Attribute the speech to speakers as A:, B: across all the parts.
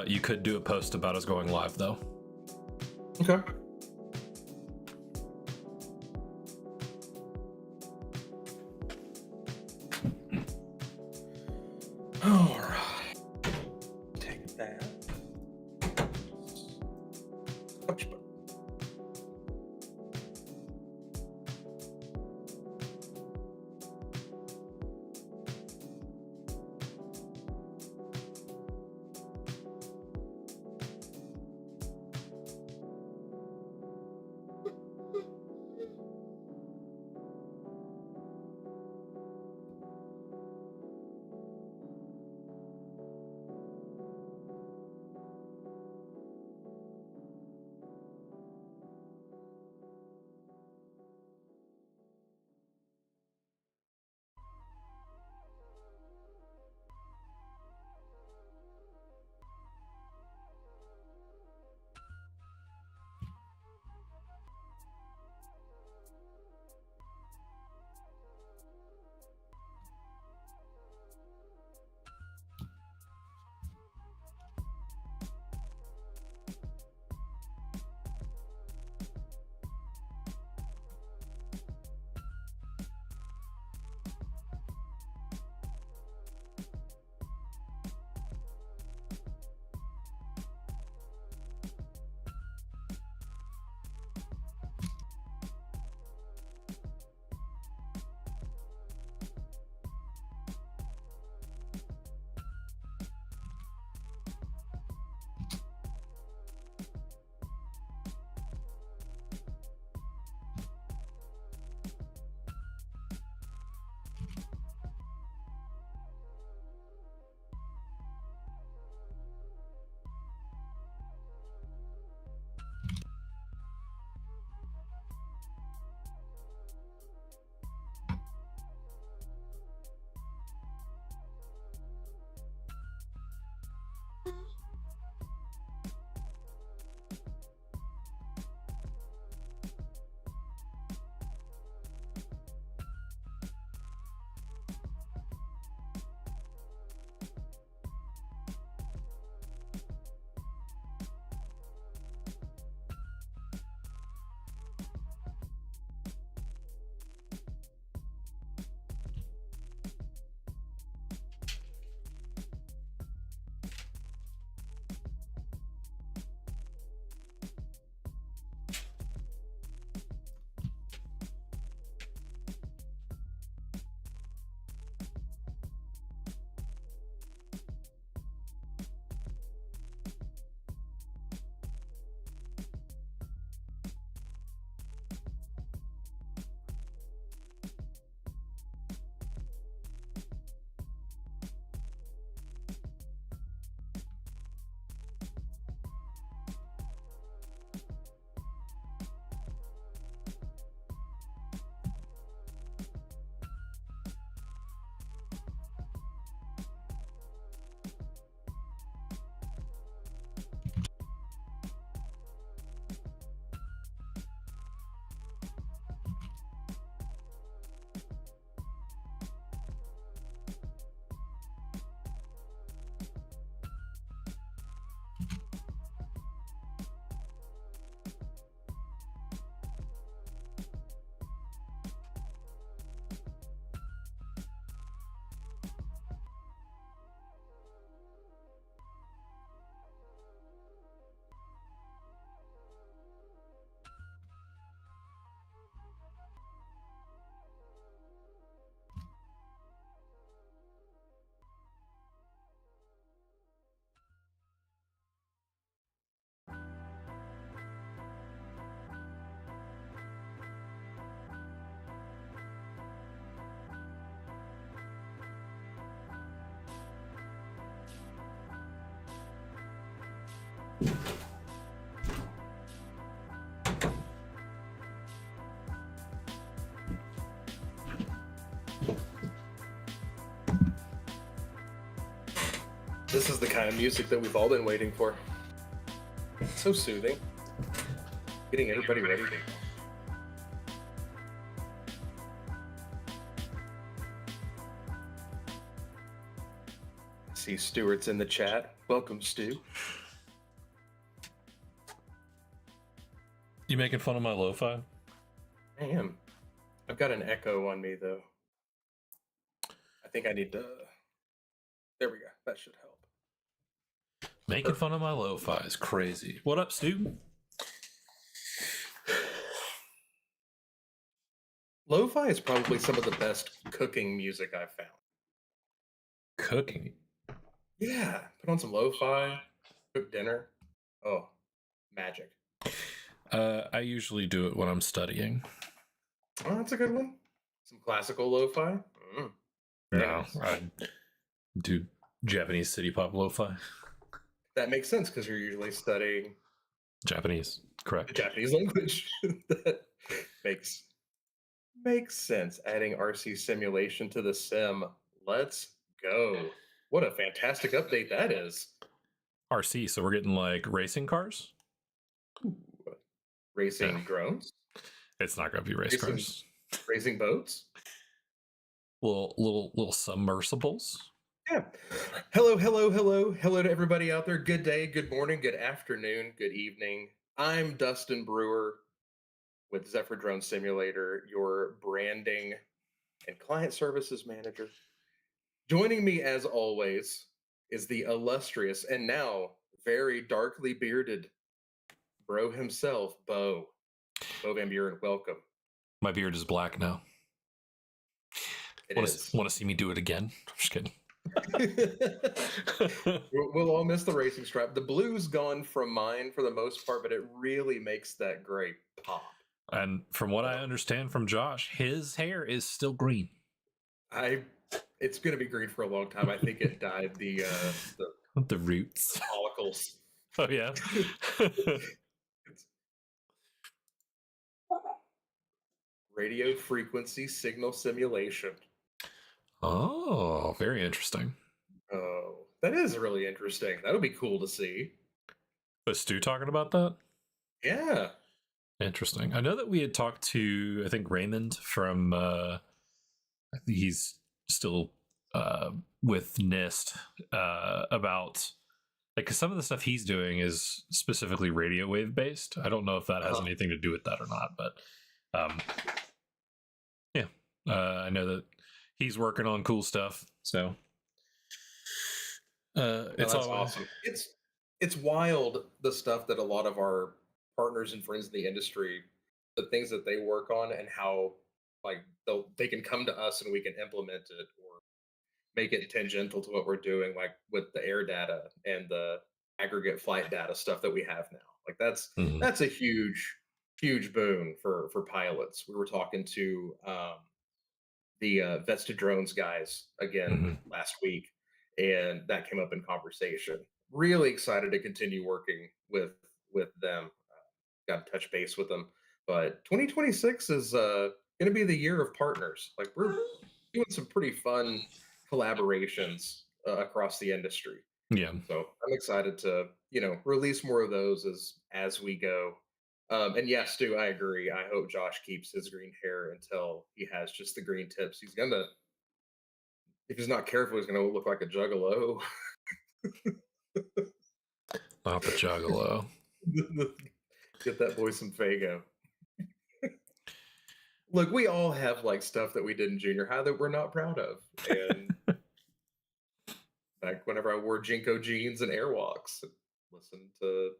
A: You could do a post about us going live, though.
B: Okay. All right. Take that. Touch button. This is the kind of music that we've all been waiting for. It's so soothing. Getting everybody ready. see Stuart's in the chat. Welcome, Stu.
A: You making fun of my lo-fi?
B: I am. I've got an echo on me, though. I think I need to... There we go. That should help.
A: Making fun of my lo-fi is crazy. What up, Stu?
B: Lo-fi is probably some of the best cooking music I've found.
A: Cooking?
B: Yeah. Put on some lo-fi, cook dinner. Oh, magic.
A: I usually do it when I'm studying.
B: Oh, that's a good one. Some classical lo-fi.
A: No,
B: Nice.
A: I do Japanese city pop lo-fi.
B: That makes sense because you're usually studying
A: Japanese,
B: the
A: correct.
B: Japanese language. That makes sense. Adding RC simulation to the sim. Let's go. What a fantastic update that is.
A: RC, so we're getting like racing cars?
B: Ooh. Racing
A: Yeah.
B: drones?
A: It's not going to be race cars.
B: Racing boats?
A: Little submersibles.
B: Yeah. Hello to everybody out there. Good day, good morning, good afternoon, good evening. I'm Dustin Brewer with Zephyr Drone Simulator, your branding and client services manager. Joining me as always is the illustrious and now very darkly bearded bro himself, Bo Van Buren. Welcome.
A: My beard is black now. Want to see me do it again? I'm just kidding.
B: We'll all miss the racing stripe. The blue's gone from mine for the most part, but it really makes that gray pop.
A: And from what I understand from Josh, his hair is still green.
B: It's going to be green for a long time. I think it dyed the
A: roots,
B: follicles.
A: Oh yeah.
B: Radio frequency signal simulation.
A: Oh, very interesting.
B: Oh, that is really interesting. That would be cool to see.
A: Was Stu talking about that?
B: Yeah.
A: Interesting. I know that we had talked to, I think, Raymond from, I think he's still with NIST, about, like, 'cause some of the stuff he's doing is specifically radio wave based. I don't know if that has anything to do with that or not, but yeah, I know that he's working on cool stuff. So it's all
B: awesome. It's wild, the stuff that a lot of our partners and friends in the industry, the things that they work on and how like they can come to us and we can implement it or make it tangential to what we're doing, like with the air data and the aggregate flight data stuff that we have now. Like that's a huge boon for pilots. We were talking to the Vets to Drones guys again last week, and that came up in conversation. Really excited to continue working with them. Got to touch base with them, but 2026 is going to be the year of partners. Like we're doing some pretty fun collaborations across the industry.
A: Yeah.
B: So I'm excited to release more of those as we go. And yes, Stu, I agree. I hope Josh keeps his green hair until he has just the green tips. He's gonna, if he's not careful, he's gonna look like a juggalo.
A: Not the juggalo.
B: Get that boy some Fago. Look, we all have like stuff that we did in junior high that we're not proud of. And back whenever I wore Jinko jeans and Airwalks, and listened to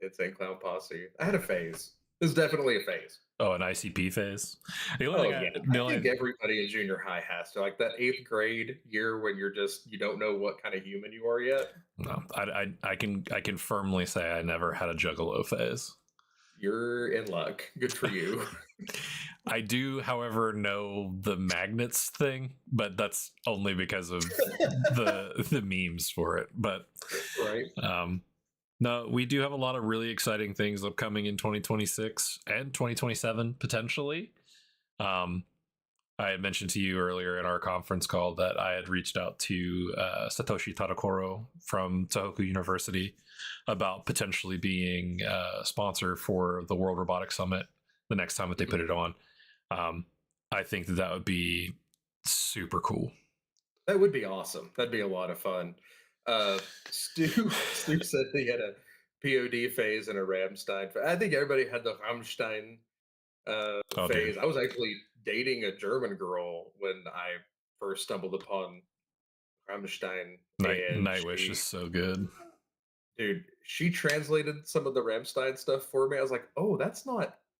B: Insane Clown Posse, I had a phase. It was definitely a phase.
A: Oh, an ICP phase. The
B: only I think everybody in junior high has to, like that 8th grade year when you don't know what kind of human you are yet.
A: No, I can firmly say I never had a juggalo phase.
B: You're in luck. Good for you.
A: I do, however, know the magnets thing, but that's only because of the memes for it. But
B: right.
A: No, we do have a lot of really exciting things upcoming in 2026 and 2027 potentially. I had mentioned to you earlier in our conference call that I had reached out to Satoshi Tadakoro from Tohoku University about potentially being a sponsor for the World Robotics Summit the next time that they put it on. I think that would be super cool.
B: That would be awesome. That'd be a lot of fun. Stu said he had a POD phase and a Ramstein phase. I think everybody had the Rammstein
A: Oh, dude,
B: phase. I was actually dating a German girl when I first stumbled upon Rammstein, and
A: Nightwish is so good.
B: she translated some of the Rammstein stuff for me. I was like, oh,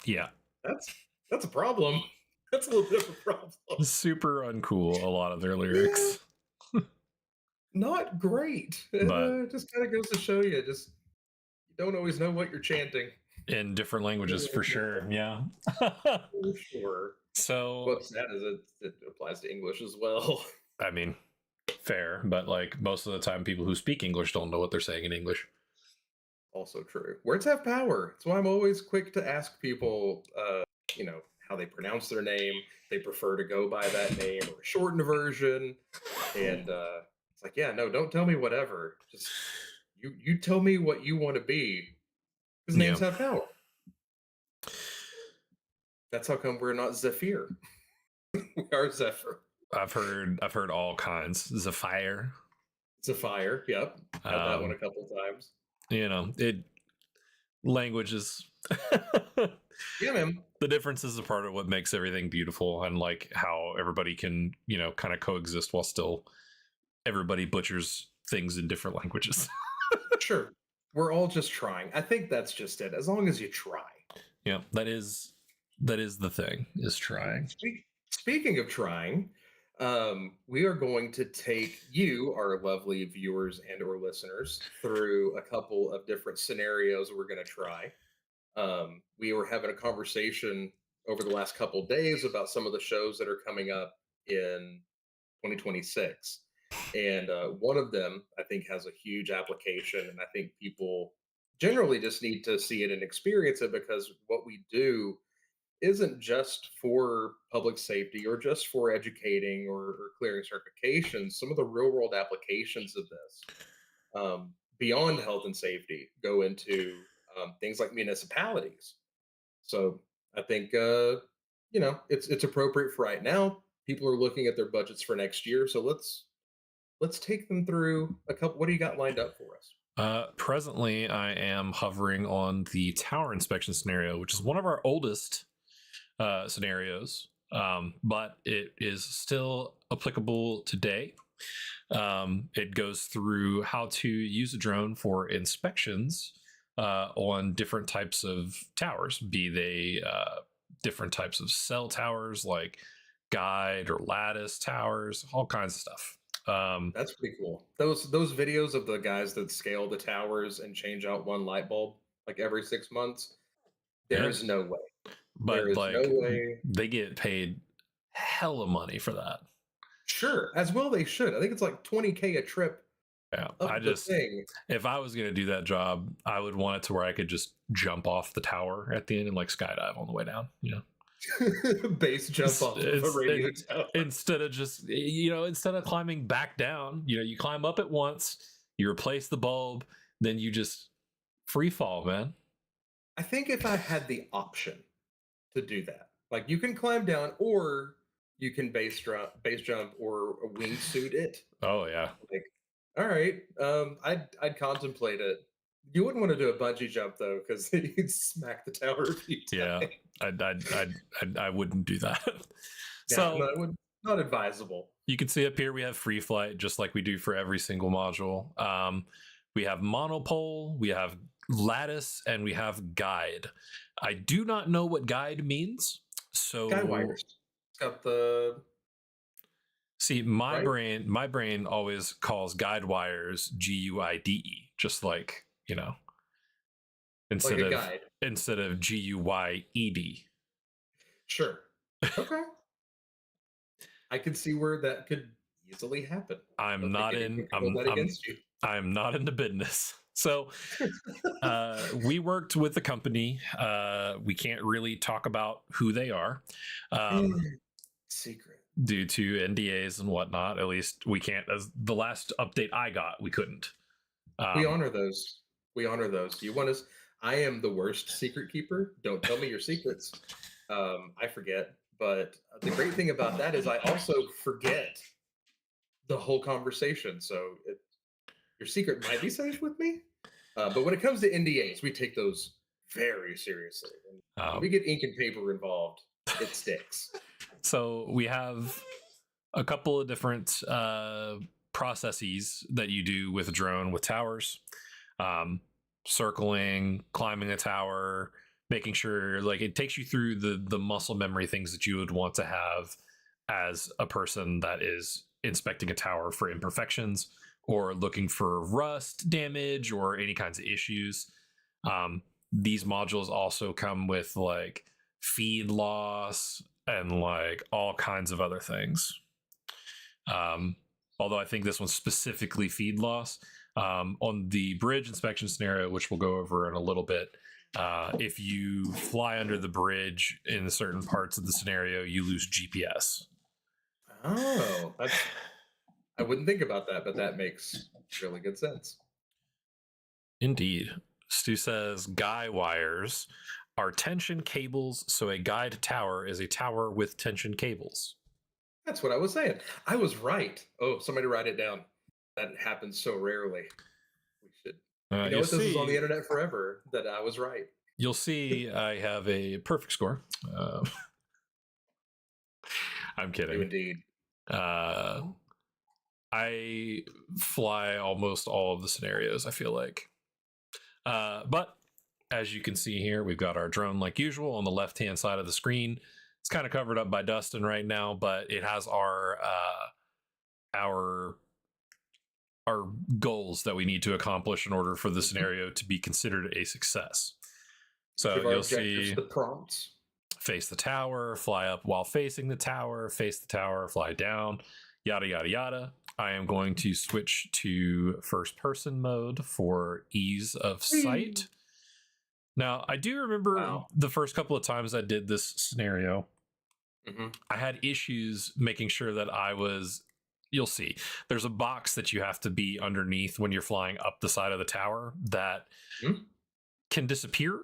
A: Yeah,
B: that's that's a problem. That's a little bit of a problem.
A: super uncool. A lot of their
B: Yeah,
A: lyrics,
B: not great. And
A: but
B: it just kind of goes to show you, just you don't always know what you're chanting.
A: in different languages for sure. Yeah.
B: For sure.
A: So,
B: What's sad is it applies to English as well.
A: I mean, fair, but like most of the time, people who speak English don't know what they're saying in English.
B: Also true. Words have power. That's why I'm always quick to ask people, how they pronounce their name. They prefer to go by that name or a shortened version. And it's like, yeah, no, don't tell me whatever. Just you tell me what you want to be. Because
A: Yeah,
B: names have power. That's how come we're not Zephyr. We are Zephyr.
A: I've heard all kinds. Zephyr.
B: Zephyr. Yep. Had that one a couple times.
A: It languages.
B: Yeah, man.
A: The difference is a part of what makes everything beautiful, and like how everybody can kind of coexist while still everybody butchers things in different languages.
B: Sure. We're all just trying. I think that's just it. As long as you try.
A: Yeah, that is the thing, is trying.
B: Speaking of trying, we are going to take you, our lovely viewers and or listeners, through a couple of different scenarios we're going to try. We were having a conversation over the last couple days about some of the shows that are coming up in 2026. And one of them, I think, has a huge application. And I think people generally just need to see it and experience it, because what we do isn't just for public safety or just for educating or clearing certifications. Some of the real world applications of this, beyond health and safety, go into things like municipalities. So I think it's appropriate for right now. People are looking at their budgets for next year, so let's take them through a couple. What do you got lined up for us?
A: Presently, I am hovering on the tower inspection scenario, which is one of our oldest scenarios, but it is still applicable today. It goes through how to use a drone for inspections on different types of towers, be they different types of cell towers like guide or lattice towers, all kinds of stuff.
B: That's pretty cool. Those videos of the guys that scale the towers and change out one light bulb like every 6 months. There
A: Yeah,
B: is no way. There
A: but
B: is no
A: like
B: way.
A: they get paid hella money for that.
B: Sure, as well they should. I think it's like 20K a trip
A: Yeah,
B: up the thing.
A: if I was going to do that job, I would want it to where I could just jump off the tower at the end and like skydive on the way down.
B: Base jump off of a radio tower.
A: Instead of just instead of climbing back down, you climb up at once, you replace the bulb, then you just free fall, man.
B: I think if I had the option to do that, like you can climb down or you can base jump or a wingsuit it.
A: Oh yeah.
B: Like, all right, I'd contemplate it. You wouldn't want to do a bungee jump though, because you'd smack the tower a few
A: Yeah,
B: times.
A: I wouldn't do that.
B: Yeah,
A: So
B: no, it would not advisable.
A: you can see up here we have free flight, just like we do for every single module. We have monopole, we have lattice, and we have guide. I do not know what guide means. So
B: Guy wires. It's got the
A: see,
B: right,
A: my brain always calls guide wires GUIDE, just like,
B: like
A: instead
B: a
A: of
B: guide.
A: GUYED.
B: Sure. Okay. I could see where that could easily happen. I
A: I'm
B: don't think
A: not
B: anyone
A: in
B: can hold that against you.
A: I'm not into business. So we worked with the company. We can't really talk about who they are.
B: Secret.
A: Due to NDAs and whatnot. At least we can't. As the last update I got, we couldn't.
B: We honor those. We honor those. You want us? I am the worst secret keeper. Don't tell me your secrets. I forget. But the great thing about that is I also forget the whole conversation. So Your secret might be safe with me. But when it comes to NDAs, we take those very seriously. And when we
A: Um,
B: get ink and paper involved, it sticks.
A: so we have a couple of different processes that you do with a drone with towers, um, circling, climbing a tower, making sure like it takes you through the muscle memory things that you would want to have as a person that is inspecting a tower for imperfections or looking for rust damage or any kinds of issues. These modules also come with like feed loss and like all kinds of other things. Um, Although I think this one's specifically feed loss. On the bridge inspection scenario, which we'll go over in a little bit, if you fly under the bridge in certain parts of the scenario, you lose GPS.
B: Oh, I wouldn't think about that, but that makes really good sense.
A: Indeed. Stu says guy wires are tension cables, so a guide tower is a tower with tension cables.
B: That's what I was saying. I was right. Oh, somebody write it down. That happens so rarely. We should. You know
A: You
B: what? This is on the
A: see,
B: internet forever that I was right.
A: you'll see I have a perfect score. I'm
B: You
A: kidding.
B: indeed.
A: I fly almost all of the scenarios, I feel like. But as you can see here, we've got our drone like usual on the left-hand side of the screen. It's kind of covered up by Dustin right now, but it has our goals that we need to accomplish in order for the scenario to be considered a success. So
B: Give our
A: you'll
B: objectives
A: see
B: the prompts.
A: face the tower, fly up while facing the tower, face the tower, fly down, yada, yada, yada. I am going to switch to first person mode for ease of sight. Now, I do remember the first couple of times I did this scenario, I had issues making sure that I was. You'll see. There's a box that you have to be underneath when you're flying up the side of the tower that can disappear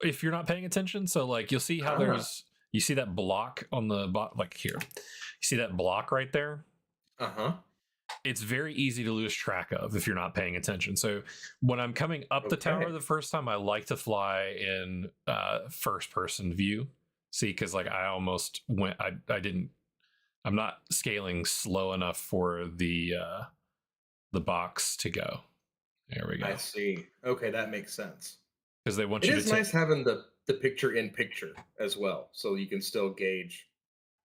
A: if you're not paying attention. So, like, you'll see how there's. You see that block on the like here. You see that block right there? It's very easy to lose track of if you're not paying attention. So when I'm coming up the tower the first time, I like to fly in first person view. See, because like I almost went, I didn't. I'm not scaling slow enough for the box to go. There we go.
B: I see. Okay, that makes sense.
A: Because they want
B: it
A: you
B: is
A: to.
B: Nice having the picture in picture as well, so you can still gauge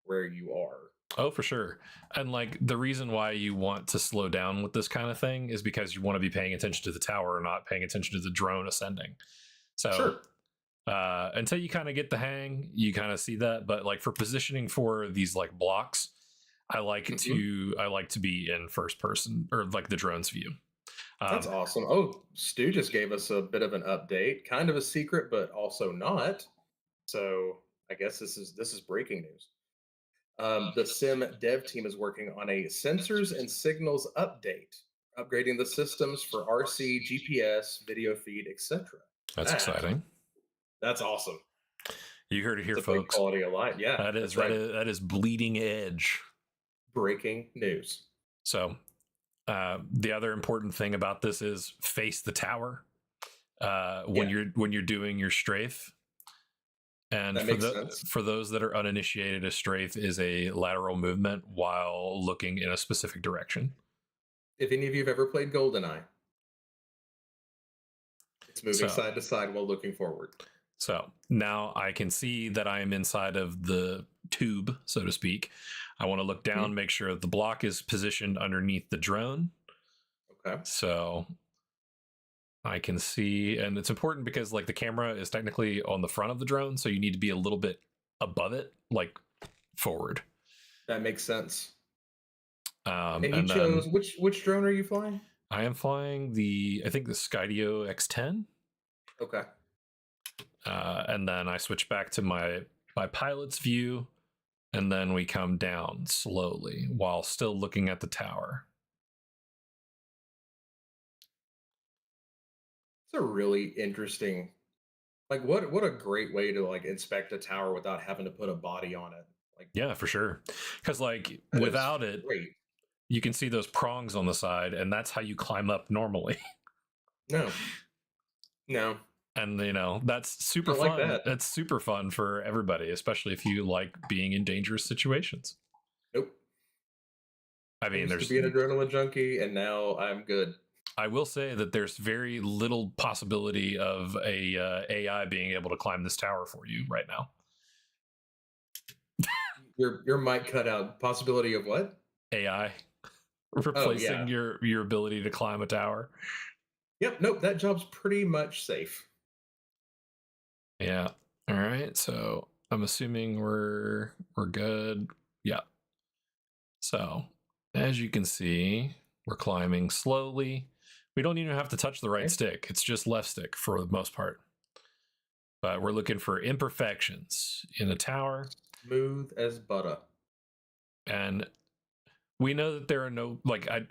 B: where you are.
A: Oh, for sure. And like the reason why you want to slow down with this kind of thing is because you want to be paying attention to the tower or not paying attention to the drone ascending. So until you kind of get the hang, you kind of see that. But like for positioning for these like blocks, I like to be in first person or like the drone's view.
B: That's awesome. Oh, Stu just gave us a bit of an update, kind of a secret, but also not. So I guess this is breaking news. The Sim dev team is working on a sensors and signals update, upgrading the systems for RC, GPS, video feed, etc.
A: That's exciting.
B: That's awesome.
A: You heard it here, folks.
B: Quality of life. Yeah,
A: that is right. That is bleeding edge.
B: Breaking news.
A: So the other important thing about this is face the tower when you're doing your strafe. And for those that are uninitiated, a strafe is a lateral movement while looking in a specific direction.
B: If any of you have ever played GoldenEye, it's moving side to side while looking forward.
A: So now I can see that I am inside of the tube, so to speak. I want to look down, make sure the block is positioned underneath the drone.
B: Okay.
A: So I can see, and it's important because like the camera is technically on the front of the drone, so you need to be a little bit above it, like forward.
B: That makes sense.
A: And
B: you chose which drone are you flying?
A: I am flying I think the Skydio X10.
B: Okay.
A: And then I switch back to my pilot's view, and then we come down slowly while still looking at the tower.
B: It's a really interesting, like what a great way to like inspect a tower without having to put a body on it. Like,
A: yeah, for sure. Because like without it, you can see those prongs on the side, and that's how you climb up normally.
B: No. No.
A: And that's super
B: Don't like
A: fun.
B: that.
A: It's super fun for everybody, especially if you like being in dangerous situations.
B: Nope.
A: I
B: I
A: mean,
B: used to be an adrenaline junkie, and now I'm good.
A: I will say that there's very little possibility of a AI being able to climb this tower for you right now.
B: Your mic cut out. Possibility of what?
A: AI
B: Oh
A: replacing
B: yeah.
A: your ability to climb a tower.
B: Yep. Nope. That job's pretty much safe.
A: Yeah. All right. So I'm assuming we're good. Yeah. So as you can see, we're climbing slowly. We don't even have to touch the right
B: Okay.
A: stick. It's just left stick for the most part. But we're looking for imperfections in the tower.
B: Smooth as butter.
A: And we know that there are no,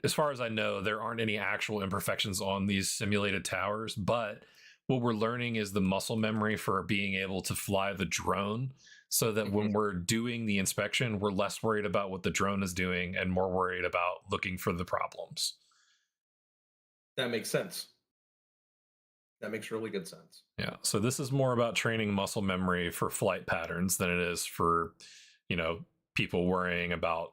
A: as far as I know, there aren't any actual imperfections on these simulated towers. But what we're learning is the muscle memory for being able to fly the drone, so that
B: Mhm.
A: when we're doing the inspection, we're less worried about what the drone is doing and more worried about looking for the problems.
B: That makes sense. That makes really good sense.
A: Yeah. So this is more about training muscle memory for flight patterns than it is for, people worrying about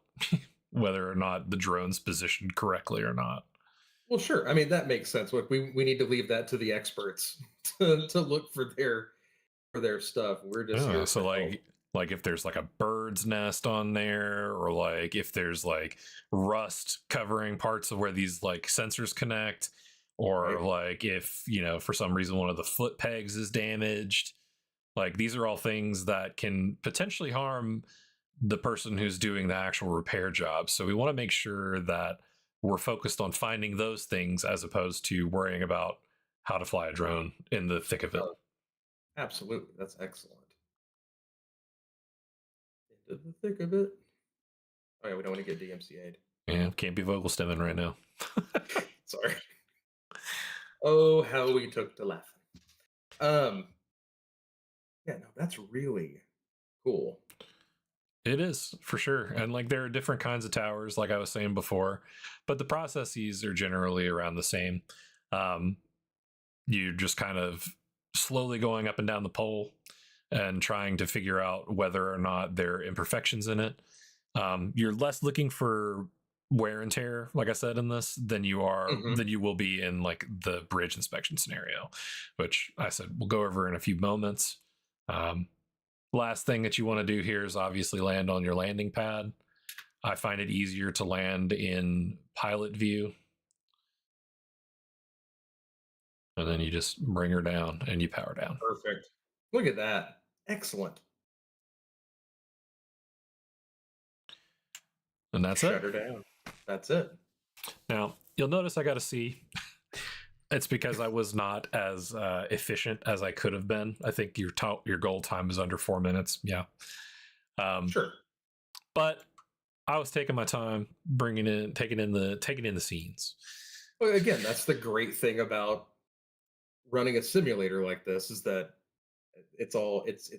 A: whether or not the drone's positioned correctly or not.
B: Well, sure. I mean, that makes sense. Look, we need to leave that to the experts to look for their stuff. We're just
A: Yeah.
B: here
A: So
B: to help.
A: like if there's like a bird's nest on there, or like if there's like rust covering parts of where these like sensors connect, or
B: Right.
A: like if, for some reason one of the foot pegs is damaged, like these are all things that can potentially harm the person who's doing the actual repair job. So we want to make sure that we're focused on finding those things as opposed to worrying about how to fly a drone in the thick of it.
B: Oh, absolutely. That's excellent. Into the thick of it. Oh yeah, we don't want to get DMCA'd.
A: Yeah, can't be vocal stemming right now.
B: Sorry. Oh, how we took to laughing. Um, yeah, no, that's really cool.
A: It is for sure. And like there are different kinds of towers, like I was saying before, but the processes are generally around the same. Um, you're just kind of slowly going up and down the pole and trying to figure out whether or not there are imperfections in it. You're less looking for wear and tear, like I said, in this than
B: Hmm.
A: you will be in like the bridge inspection scenario, which I said we'll go over in a few moments. Um, Last thing that you want to do here is obviously land on your landing pad. I find it easier to land in pilot view. And then you just bring her down and you power down.
B: Perfect. Look at that. Excellent.
A: And that's it.
B: Shut her down. That's it.
A: Now, you'll notice I got a C. It's because I was not as efficient as I could have been. I think your goal time is under 4 minutes. Yeah. Um,
B: Sure.
A: but I was taking my time, taking in the scenes.
B: Well, again, that's the great thing about running a simulator like this is that it's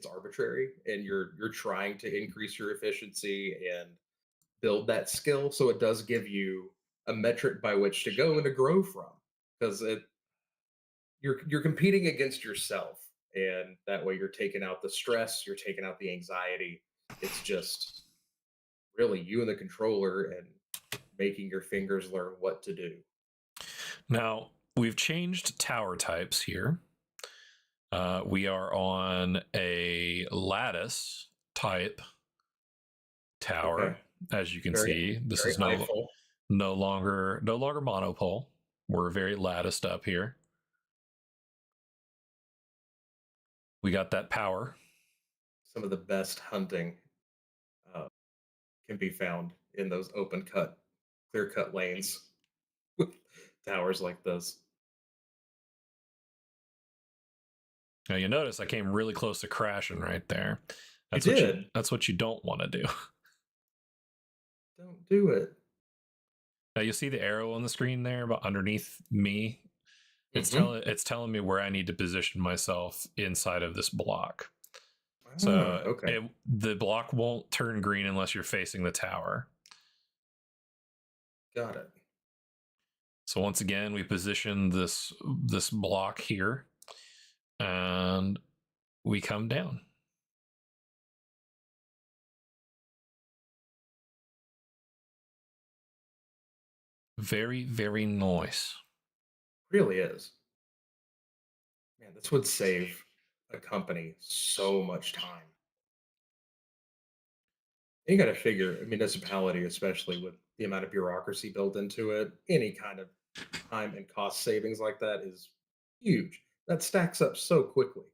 B: arbitrary, and you're trying to increase your efficiency and build that skill, so it does give you a metric by which to go and to grow from, because it you're competing against yourself, and that way you're taking out the stress, you're taking out the anxiety. It's just really you and the controller and making your fingers learn what to do.
A: Now, we've changed tower types here. We are on a lattice type
B: Okay.
A: tower. As you can
B: Very
A: see, this
B: very
A: is
B: eyeful.
A: no longer monopole. We're very latticed up here. We got that power.
B: Some of the best hunting uh, can be found in those open cut, clear cut lanes with towers like this.
A: Now you notice I came really close to crashing right there.
B: You did.
A: That's what you don't want to do.
B: Don't do it.
A: Now you see the arrow on the screen there, but underneath me,
B: Hmm.
A: it's telling me where I need to position myself inside of this block.
B: Ah,
A: So
B: okay.
A: the block won't turn green unless you're facing the tower.
B: Got it.
A: So once again, we position this block here, and we come down. Very, very nice.
B: Really is. Man, this would save a company so much time. You got to figure a municipality, especially with the amount of bureaucracy built into it, any kind of time and cost savings like that is huge. That stacks up so quickly.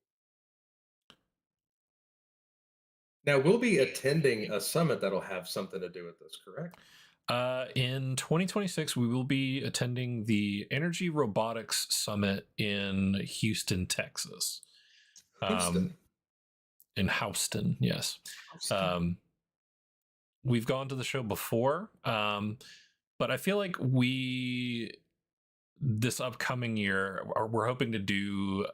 B: Now, we'll be attending a summit that'll have something to do with this, correct?
A: In 2026, we will be attending the Energy Robotics Summit in Houston, Texas. Um,
B: Houston.
A: in Houston, yes.
B: Houston.
A: We've gone to the show before, but I feel like this upcoming year, we're hoping to do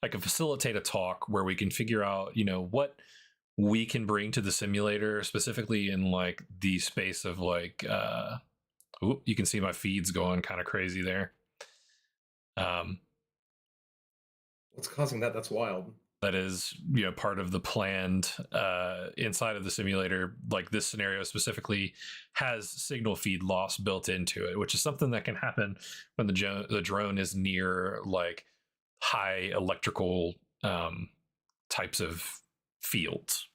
A: like a facilitate a talk where we can figure out, what we can bring to the simulator, specifically in like the space of like you can see my feeds going kind of crazy there.
B: What's causing that? That's wild.
A: That is, part of the planned inside of the simulator. Like this scenario specifically has signal feed loss built into it, which is something that can happen when the drone is near like high electrical types of fields.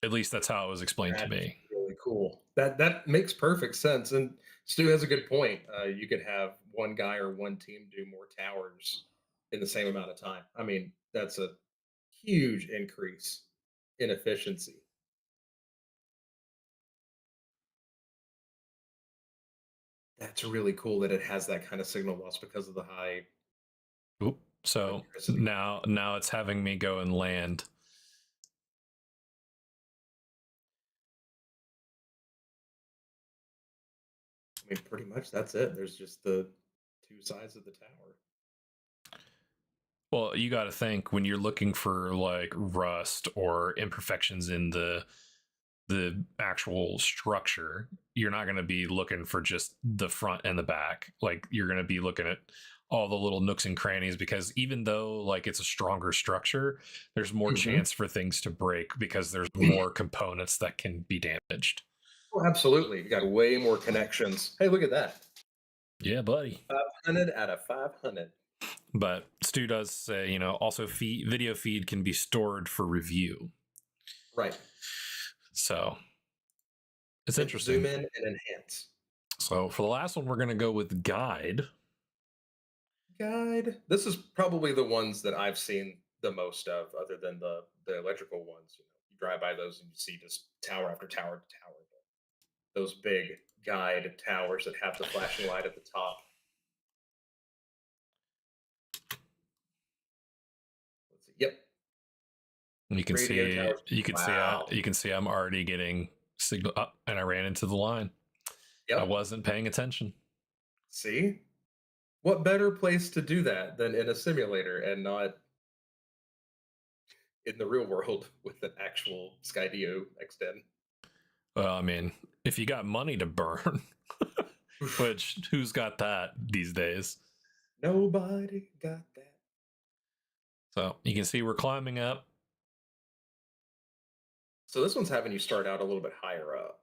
A: At least that's how it was explained to
B: That is
A: me.
B: really cool. That makes perfect sense. And Stu has a good point. You could have one guy or one team do more towers in the same amount of time. I mean, that's a huge increase in efficiency. That's really cool that it has that kind of signal loss because of the high
A: Oop. So
B: electricity.
A: now it's having me go and land.
B: I mean, pretty much that's it. There's just the two sides of the tower.
A: Well, you got to think when you're looking for like rust or imperfections in the actual structure, you're not going to be looking for just the front and the back. Like you're going to be looking at all the little nooks and crannies, because even though like it's a stronger structure, there's more
B: Hmm.
A: chance for things to break because there's more components that can be damaged.
B: Oh, absolutely. You got way more connections. Hey, look at that.
A: Yeah, buddy.
B: 500 out of 500.
A: But Stu does say, also video feed can be stored for review.
B: Right.
A: So it's
B: Hit zoom
A: interesting.
B: in and enhance.
A: So for the last one, we're going to go with guide.
B: Guide. This is probably the ones that I've seen the most of, other than the electrical ones. You drive by those and you see just tower after tower to tower. Those big guide towers that have the flashing light at the top. Let's see. Yep.
A: You can
B: Radio
A: see,
B: towers.
A: I,
B: Wow.
A: you can see, I'm already getting signal up, and I ran into the line. I
B: Yep.
A: wasn't paying attention.
B: See? What better place to do that than in a simulator and not in the real world with an actual Skydio X10?
A: Well, I mean, if you got money to burn, which who's got that these days?
B: Nobody got that.
A: So you can see we're climbing up.
B: So this one's having you start out a little bit higher up.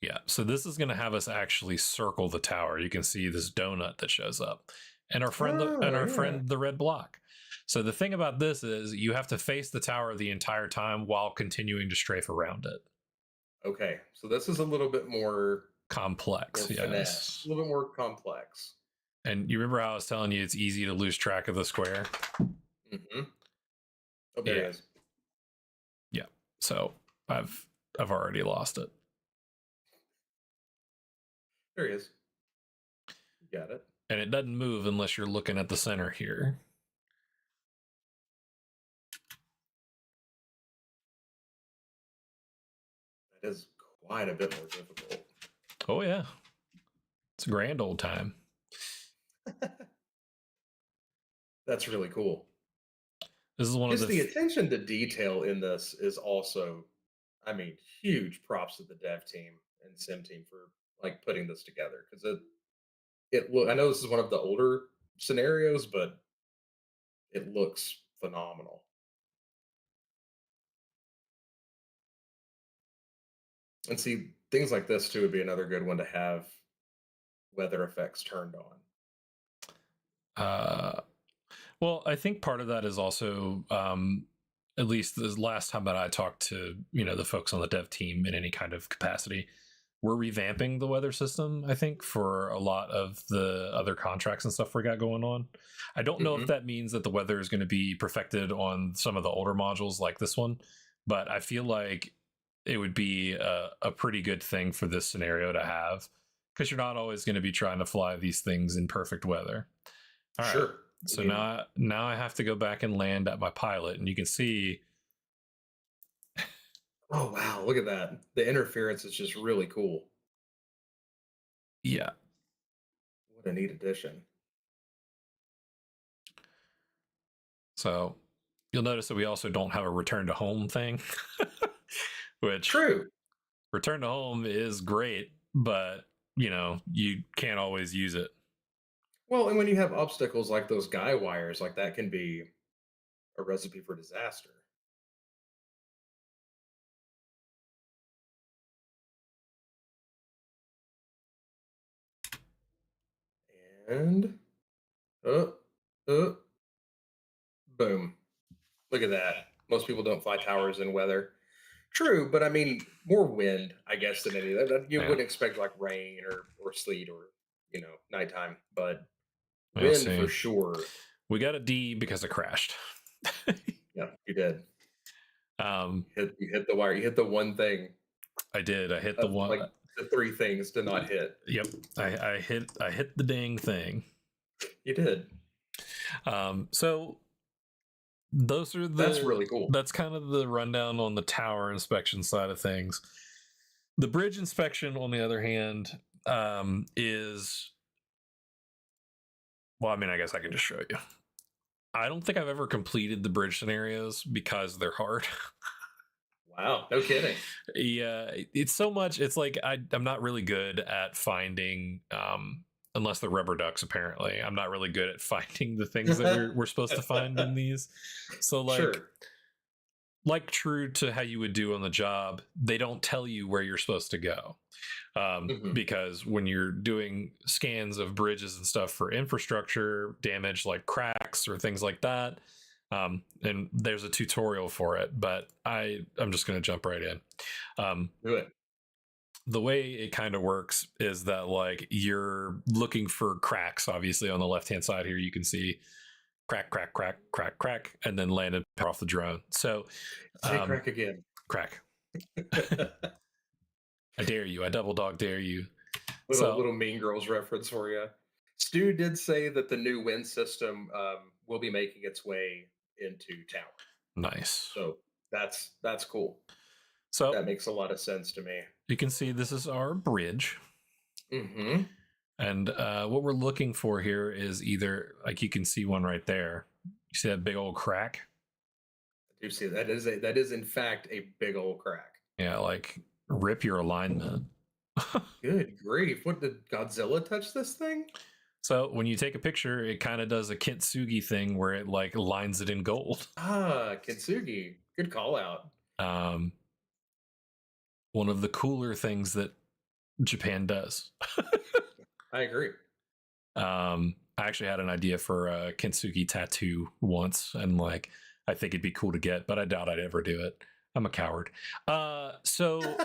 A: Yeah. So this is going to have us actually circle the tower. You can see this donut that shows up, and
B: Oh,
A: our
B: yeah.
A: friend the red block. So the thing about this is you have to face the tower the entire time while continuing to strafe around it.
B: Okay. So this is a little bit more
A: Complex,
B: finesse, a
A: yes.
B: little bit more complex.
A: And you remember how I was telling you it's easy to lose track of the square?
B: Hmm. Oh, there he
A: Yeah.
B: is.
A: Yeah. So I've already lost it.
B: There he is. You got it.
A: And it doesn't move unless you're looking at the center here.
B: That is quite a bit more difficult.
A: Oh yeah. It's a grand old time.
B: That's really cool.
A: This is one of
B: Just
A: the
B: the attention to detail in this is also, I mean, huge props to the dev team. and Sim Team for like putting this together because it look. I know this is one of the older scenarios, but it looks phenomenal. And see, things like this too would be another good one to have weather effects turned on.
A: Uh, well, I think part of that is also, at least the last time that I talked to, the folks on the dev team in any kind of capacity, we're revamping the weather system, I think, for a lot of the other contracts and stuff we got going on. I don't know if
B: Hmm.
A: that means that the weather is going to be perfected on some of the older modules like this one, but I feel like it would be a pretty good thing for this scenario to have, because you're not always going to be trying to fly these things in perfect weather. All right.
B: Sure. I
A: So
B: mean,
A: now I have to go back and land at my pilot, and you can see,
B: oh wow, look at that. The interference is just really cool.
A: yeah.
B: What a neat addition.
A: So you'll notice that we also don't have a return to home thing, which
B: True.
A: return to home is great, but you can't always use it.
B: Well, and when you have obstacles like those guy wires, like that can be a recipe for disaster. And uh, uh, boom. Look at that. Most people don't fly towers in weather. True, but I mean more wind, I guess, than any of that. You
A: Yeah.
B: wouldn't expect like rain or sleet or nighttime, but
A: We'll
B: wind
A: see.
B: for sure.
A: We got a D because it crashed.
B: Yeah, you did.
A: um,
B: You hit the wire. You hit the one thing
A: I did. I hit the
B: of
A: one.
B: like the three things to not hit.
A: Yep. I hit the dang thing.
B: You did.
A: So those are
B: That's really cool.
A: that's kind of the rundown on the tower inspection side of things. The bridge inspection, on the other hand, is, well, I mean, I guess I can just show you. I don't think I've ever completed the bridge scenarios because they're hard.
B: Wow, no kidding.
A: Yeah, it's so much. It's like I'm not really good at finding, unless they're rubber ducks. Apparently, I'm not really good at finding the things that we're supposed to find in these. So
B: Sure.
A: like true to how you would do on the job, they don't tell you where you're supposed to go,
B: Hmm.
A: because when you're doing scans of bridges and stuff for infrastructure damage like cracks or things like that, and there's a tutorial for it, but I'm just going to jump right in.
B: Do it.
A: The way it kind of works is that, like, you're looking for cracks. Obviously on the left hand side here you can see crack, crack, crack, crack, crack, and then landed off the drone. So
B: Say crack again.
A: crack. I dare you. I double dog dare you.
B: little
A: So
B: little Mean Girls reference for you. Stu did say that the new wind system will be making its way into tower,
A: nice.
B: so that's cool.
A: So
B: That makes a lot of sense to me.
A: you can see this is our bridge.
B: Hmm.
A: And what we're looking for here is either, like, you can see one right there. You see that big old crack?
B: I do see that is in fact a big old crack.
A: Yeah, like, rip your alignment.
B: Good grief! What, did Godzilla touch this thing?
A: So when you take a picture, it kind of does a kintsugi thing where it like lines it in gold.
B: Ah, Kintsugi. Good call out.
A: Um, one of the cooler things that Japan does.
B: I agree.
A: I actually had an idea for a kintsugi tattoo once, and like I think it'd be cool to get, but I doubt I'd ever do it. I'm a coward. So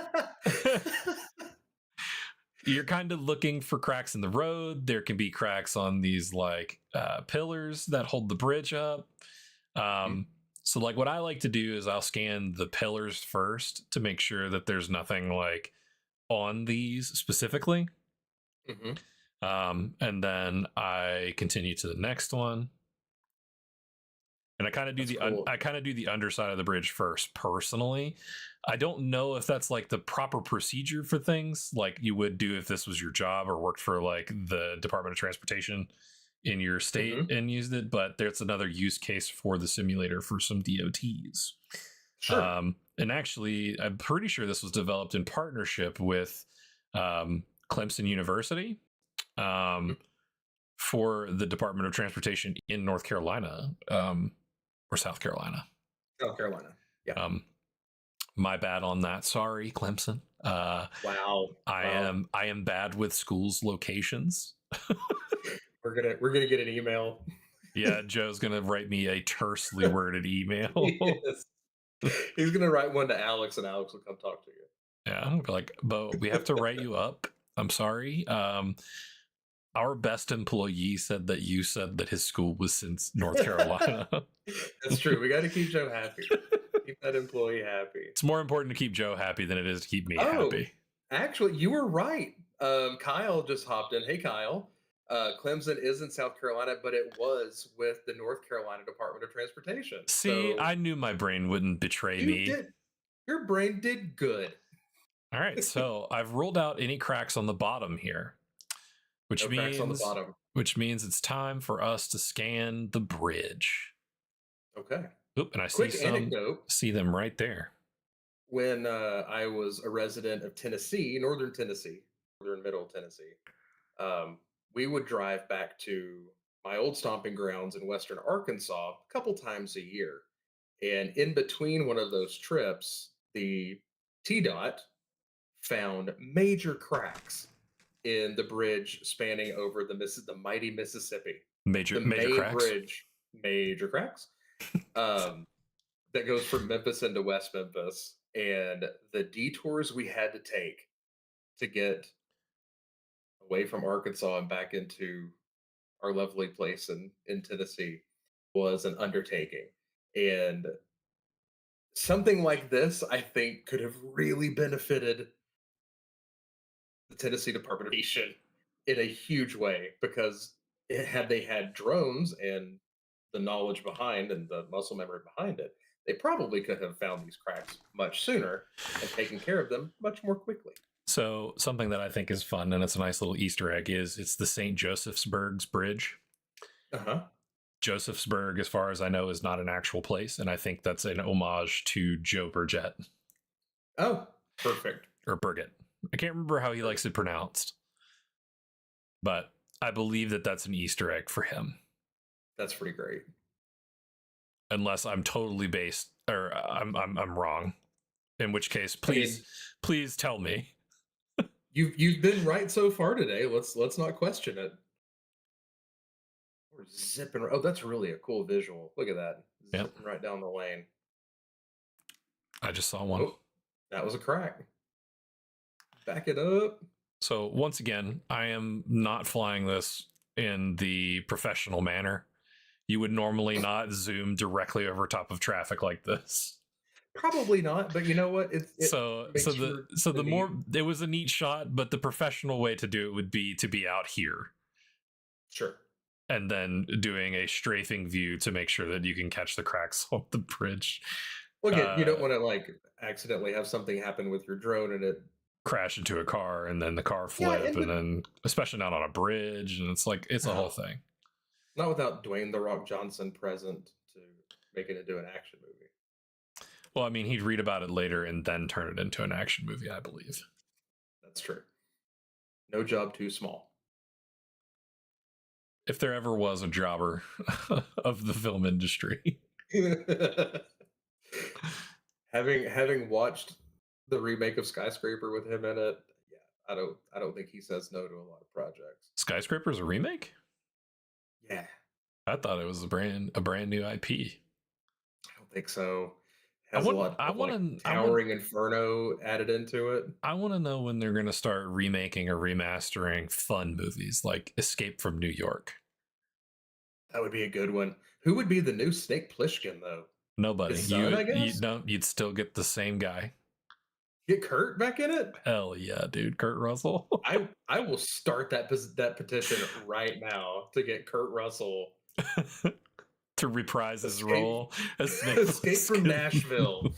A: you're kind of looking for cracks in the road. There can be cracks on these like pillars that hold the bridge up.
B: Mhm.
A: So like what I like to do is I'll scan the pillars first to make sure that there's nothing like on these specifically.
B: Mhm.
A: And then I continue to the next one. And I kind of do
B: That's cool.
A: the underside of the bridge first personally. I don't know if that's like the proper procedure for things like you would do if this was your job or worked for like the Department of Transportation in your state
B: Hmm.
A: and used it, but there's another use case for the simulator for some DOTs.
B: Sure.
A: And actually, I'm pretty sure this was developed in partnership with Clemson University, for the Department of Transportation in North Carolina, or South Carolina.
B: South Carolina. Yeah.
A: My bad on that. Sorry, Clemson.
B: Wow.
A: I am bad with schools' locations.
B: We're gonna get an email.
A: Yeah, Joe's gonna write me a tersely worded email.
B: Yes. He's gonna write one to Alex, and Alex will come talk to you.
A: Yeah, I'll be like, but we have to write you up. I'm sorry. Our best employee said that you said that his school was in North Carolina.
B: That's true. We got to keep Joe happy. Keep that employee happy.
A: It's more important to keep Joe happy than it is to keep me happy.
B: Actually, you were right. Kyle just hopped in. Hey, Kyle. Clemson is in South Carolina, but it was with the North Carolina Department of Transportation.
A: See,
B: so
A: I knew my brain wouldn't betray me.
B: Your brain did good.
A: All right, so I've ruled out any cracks on the bottom here, which means it's time for us to scan the bridge.
B: Okay.
A: Oop, and I see them right there.
B: When I was a resident of Tennessee, northern middle Tennessee, we would drive back to my old stomping grounds in western Arkansas a couple times a year. And in between one of those trips, the TDOT found major cracks in the bridge spanning over the mighty Mississippi.
A: Major cracks?
B: Bridge, major cracks. That goes from Memphis into West Memphis. And the detours we had to take to get away from Arkansas and back into our lovely place in Tennessee was an undertaking. And something like this, I think, could have really benefited the Tennessee Department of Transportation in a huge way, because had they had drones and the knowledge behind and the muscle memory behind it, they probably could have found these cracks much sooner and taken care of them much more quickly.
A: So something that I think is fun, and it's a nice little Easter egg, is it's the St. Josephsburg's Bridge. Josephsburg, as far as I know, is not an actual place, and I think that's an homage to Joe Burgett.
B: Oh, perfect.
A: Or Burgett. I can't remember how he likes it pronounced, but I believe that that's an Easter egg for him.
B: That's pretty great.
A: Unless I'm totally based, or I'm wrong, in which case, please tell me.
B: You've been right so far today. Let's not question it. We're zipping. Oh, that's really a cool visual. Look at that. Zipping right down the lane.
A: I just saw one.
B: Oh, that was a crack. Back it up.
A: So once again, I am not flying this in the professional manner. You would normally not zoom directly over top of traffic like this.
B: Probably not, but you know what? It
A: was a neat shot, but the professional way to do it would be to be out here.
B: Sure.
A: And then doing a strafing view to make sure that you can catch the cracks on the bridge.
B: Well, again, you don't want to accidentally have something happen with your drone and it
A: crash into a car and then the car flip, and then especially not on a bridge, and it's a whole thing.
B: Not without Dwayne "The Rock" Johnson present to make it into an action movie.
A: Well, I mean, he'd read about it later and then turn it into an action movie, I believe.
B: That's true. No job too small.
A: If there ever was a jobber of the film industry.
B: Having watched the remake of Skyscraper with him in it, yeah, I don't think he says no to a lot of projects.
A: Skyscraper's a remake?
B: Yeah.
A: I thought it was a brand new IP.
B: I don't think so. Has a lot of Towering Inferno added into it.
A: I want to know when they're going to start remaking or remastering fun movies like Escape from New York.
B: That would be a good one. Who would be the new Snake Plissken, though?
A: Nobody. You'd still get the same guy.
B: Get Kurt back in it?
A: Hell yeah, dude. Kurt Russell.
B: I will start that petition right now to get Kurt Russell
A: to reprise his role as Snake
B: Escape from Nashville.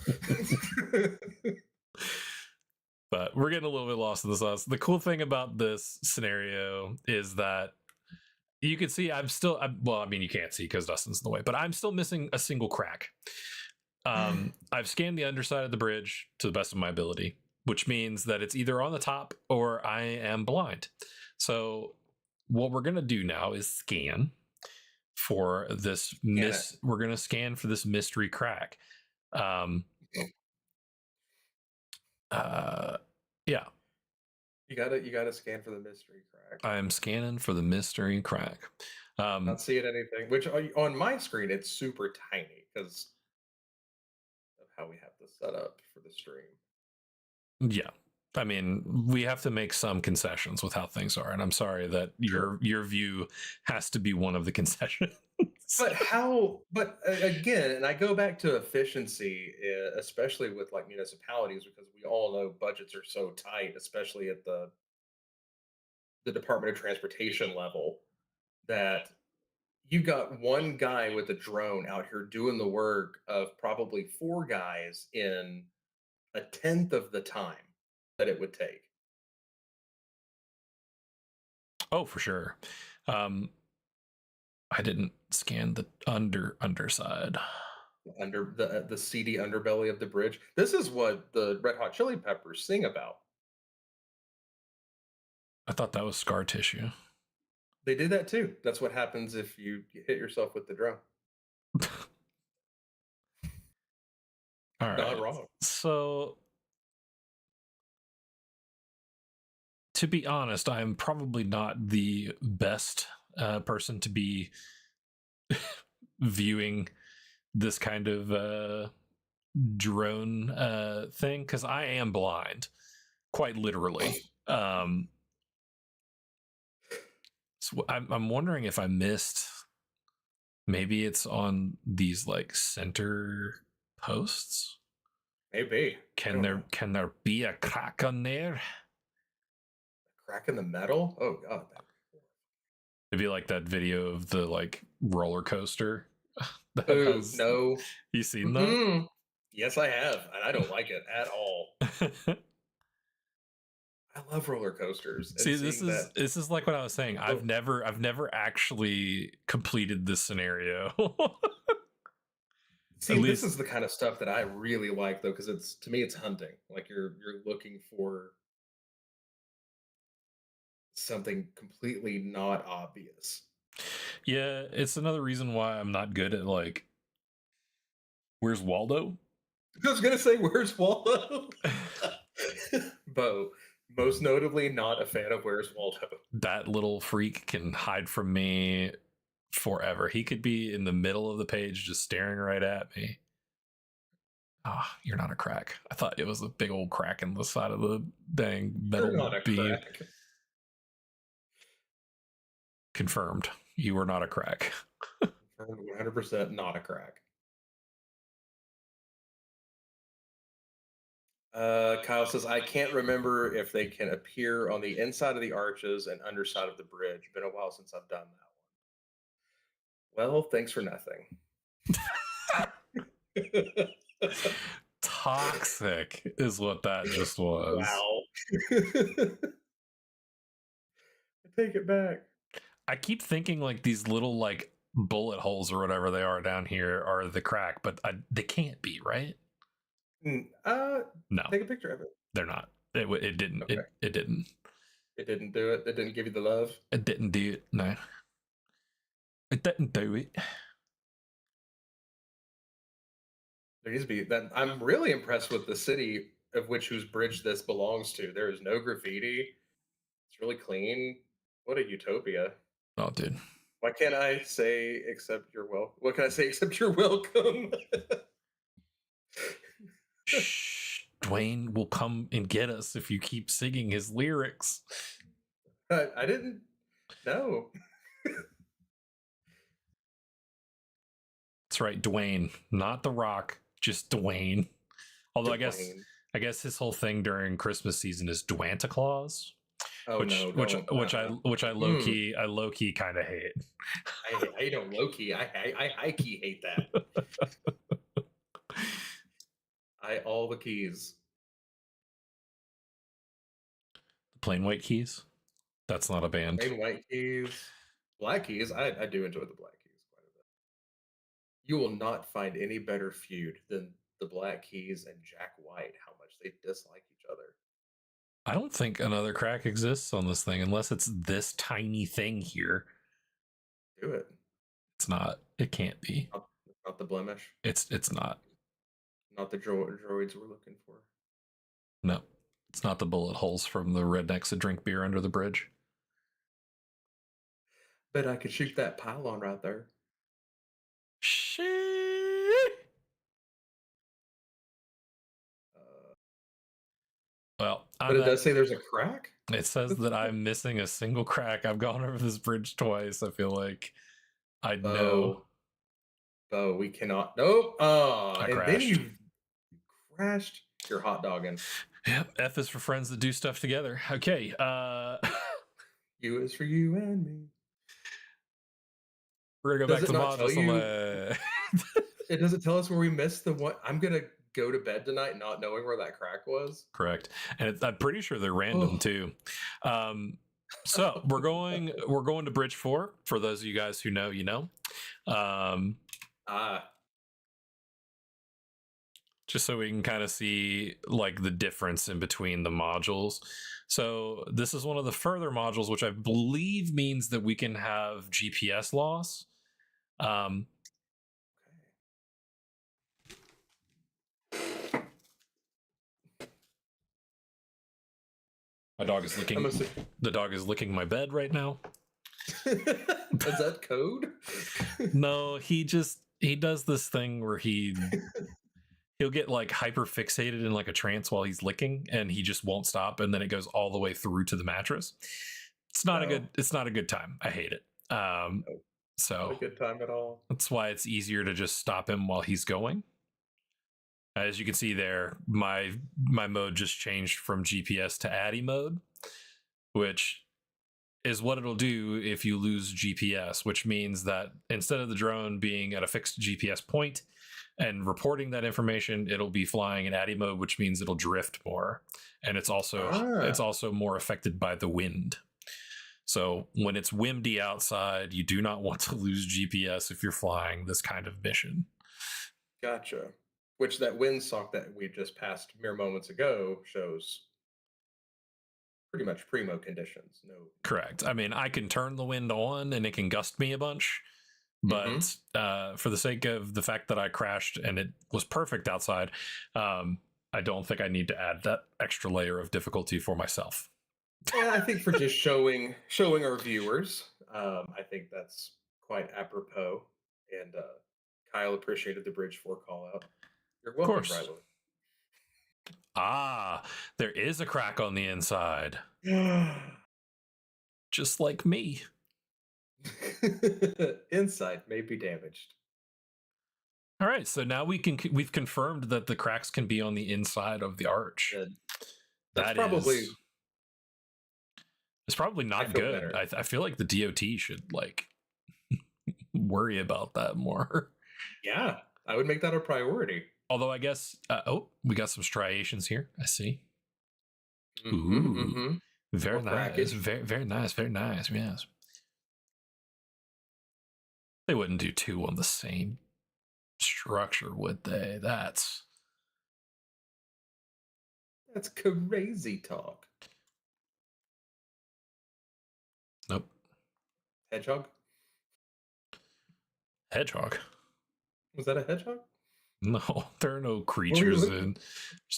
A: But we're getting a little bit lost in the sauce. The cool thing about this scenario is that you can see you can't see because Dustin's in the way, but I'm still missing a single crack. I've scanned the underside of the bridge to the best of my ability. which means that it's either on the top or I am blind. So what we're gonna do now is scan for this we're gonna scan for this mystery crack. Yeah.
B: You gotta scan for the mystery crack.
A: I'm scanning for the mystery crack.
B: Not seeing anything. Which on my screen it's super tiny because of how we have this set up for the stream.
A: Yeah. I mean, we have to make some concessions with how things are, and I'm sorry that your view has to be one of the concessions.
B: But again, and I go back to efficiency, especially with like municipalities, because we all know budgets are so tight, especially at the Department of Transportation level, that you've got one guy with a drone out here doing the work of probably four guys in a tenth of the time that it would take.
A: Oh, for sure. I didn't scan the underside.
B: Under the seedy underbelly of the bridge. This is what the Red Hot Chili Peppers sing about.
A: I thought that was scar tissue.
B: They did that too. That's what happens if you hit yourself with the drone.
A: All right.
B: Not wrong.
A: So, to be honest, I'm probably not the best person to be viewing this kind of drone thing because I am blind, quite literally. So I'm wondering if I missed. Maybe it's on these like center posts.
B: Maybe.
A: Can there be a crack on there?
B: A crack in the metal? Oh god.
A: It'd be like that video of the like roller coaster.
B: Ooh, no.
A: You seen that?
B: Yes, I have, and I don't like it at all. I love roller coasters.
A: See, this is like what I was saying. I've never actually completed this scenario.
B: See, this is the kind of stuff that I really like, though, because it's to me, it's hunting. Like you're looking for something completely not obvious.
A: Yeah, it's another reason why I'm not good at like, where's Waldo?
B: I was gonna say, where's Waldo? Bo, most notably, not a fan of Where's Waldo.
A: That little freak can hide from me forever. He could be in the middle of the page just staring right at me. Ah, oh, you're not a crack. I thought it was a big old crack in the side of the dang metal beam. Crack. Confirmed. You were not a crack.
B: Confirmed 100% not a crack. Kyle says, I can't remember if they can appear on the inside of the arches and underside of the bridge. Been a while since I've done that one. Well, thanks for nothing.
A: Toxic is what that just was.
B: Wow. I take it back.
A: I keep thinking like these little like bullet holes or whatever they are down here are the crack, but they can't be, right?
B: No. Take a picture of it.
A: They're not. It didn't. Okay. It didn't.
B: It didn't do it. It didn't give you the love.
A: It didn't do it. No. It didn't do it.
B: There needs to be that. I'm really impressed with the city of whose bridge this belongs to. There is no graffiti. It's really clean. What a utopia.
A: Oh, dude.
B: Why can't I say except you're welcome? What can I say except you're welcome?
A: Shh, Dwayne will come and get us if you keep singing his lyrics.
B: I didn't know.
A: That's right, Dwayne, not The Rock, just Dwayne. Although Dwayne. I guess his whole thing during Christmas season is Dwanta Claus.
B: Oh,
A: which I low key kind of hate.
B: I don't low key. I high key hate that. All the keys.
A: Plain White Keys. That's not a band.
B: Plain White Keys. Black Keys. I do enjoy the Black Keys quite a bit. You will not find any better feud than the Black Keys and Jack White. How much they dislike each each other.
A: I don't think another crack exists on this thing unless it's this tiny thing here.
B: Do it.
A: It's not. It can't be.
B: Not the blemish.
A: It's not.
B: Not the droids we're looking for.
A: No. It's not the bullet holes from the rednecks that drink beer under the bridge.
B: Bet I could shoot that pylon right there.
A: Shit. Well,
B: but it does say there's a crack.
A: It says that I'm missing a single crack. I've gone over this bridge twice. I feel like I know.
B: Oh, we cannot. Nope.
A: I
B: and
A: crashed.
B: then you crashed. You're hot dogging.
A: Yep. F is for friends that do stuff together. Okay.
B: U is for you and me.
A: We're gonna go back to module.
B: It doesn't tell us where we missed the one. I'm gonna go to bed tonight not knowing where that crack was.
A: Correct, and I'm pretty sure they're random too. So we're going to bridge 4. For those of you guys who know, you know. Just so we can kind of see like the difference in between the modules. So this is one of the further modules, which I believe means that we can have GPS loss. My dog is licking. The dog is licking my bed right now.
B: Is that code?
A: No, he does this thing where he'll get like hyper fixated in like a trance while he's licking, and he just won't stop, and then it goes all the way through to the mattress. It's not a good time. I hate it. So
B: not a good time at all.
A: That's why it's easier to just stop him while he's going. As you can see there, my mode just changed from GPS to ADDI mode, which is what it'll do if you lose GPS, which means that instead of the drone being at a fixed GPS point and reporting that information, it'll be flying in ADDI mode, which means it'll drift more. And it's also more affected by the wind. So when it's windy outside, you do not want to lose GPS if you're flying this kind of mission.
B: Gotcha. Which that windsock that we just passed mere moments ago shows pretty much primo conditions. No.
A: Correct. I mean, I can turn the wind on and it can gust me a bunch, but for the sake of the fact that I crashed and it was perfect outside, I don't think I need to add that extra layer of difficulty for myself.
B: Yeah, I think for just showing our viewers, I think that's quite apropos. And Kyle appreciated the Bridge 4 call out. You're welcome, Bradley.
A: There is a crack on the inside. Just like me.
B: Inside may be damaged.
A: All right, so now we've confirmed that the cracks can be on the inside of the arch. It's probably not good. I feel like the DOT should like worry about that more.
B: Yeah, I would make that a priority.
A: Although I guess, we got some striations here. I see. Very nice. Very, very nice. Very nice. Yes. They wouldn't do 2 on the same structure, would they? That's
B: crazy talk.
A: Nope.
B: Hedgehog? Was that a hedgehog?
A: No, there are no creatures there's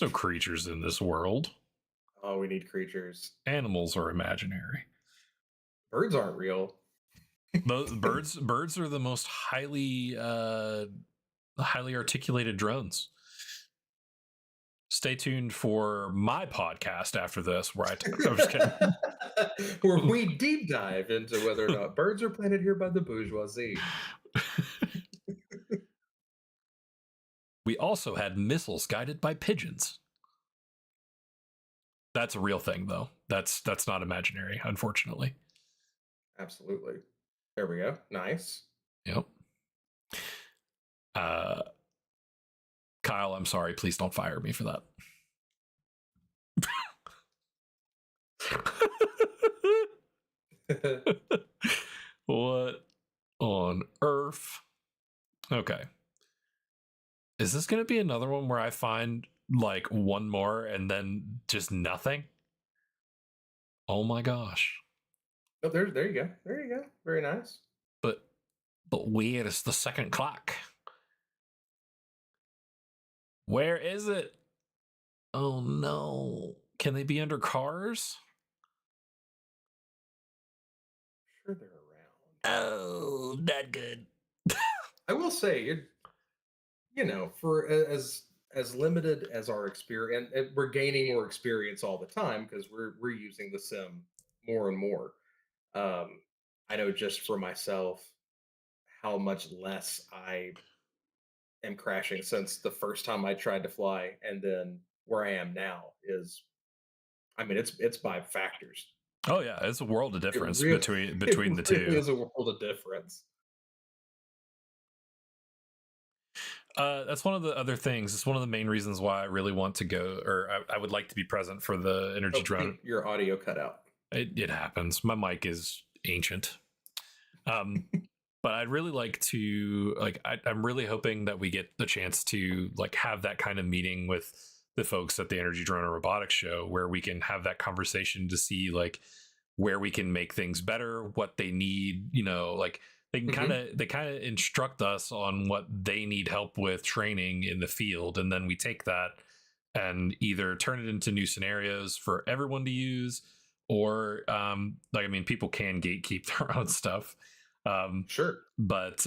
A: no creatures in this world.
B: Oh, we need creatures.
A: Animals are imaginary.
B: Birds aren't real.
A: Birds are the most highly articulated drones. Stay tuned for my podcast after this, where I'm just kidding.
B: Where we deep dive into whether or not birds are planted here by the bourgeoisie.
A: We also had missiles guided by pigeons. That's a real thing, though. That's not imaginary, unfortunately.
B: Absolutely. There we go. Nice.
A: Yep. Kyle, I'm sorry. Please don't fire me for that. What on earth? Okay. Is this going to be another one where I find like one more and then just nothing. Oh my gosh.
B: Oh, there you go. There you go. Very nice.
A: But where is the second clock? Where is it? Oh no. Can they be under cars?
B: Sure, they're around.
A: Oh, not good.
B: I will say, for as limited as our experience, and we're gaining more experience all the time because we're using the sim more and more. Um, I know just for myself how much less I am crashing since the first time I tried to fly, and then where I am now is, I mean, it's by factors.
A: Oh yeah, it's a world of
B: It
A: difference
B: really,
A: between
B: it
A: the
B: really
A: two.
B: is a world of difference.
A: That's one of the other things. It's one of the main reasons why I really want to go, or I would like to be present for the energy
B: Oh,
A: drone.
B: your audio cut out.
A: It happens. My mic is ancient. Um, but I'd really like to I'm really hoping that we get the chance to like have that kind of meeting with the folks at the Energy Drone and Robotics show where we can have that conversation to see like where we can make things better, what they need, like
B: Hmm.
A: they kind of instruct us on what they need help with training in the field, and then we take that and either turn it into new scenarios for everyone to use, or like I mean people can gatekeep their own stuff, um,
B: Sure.
A: but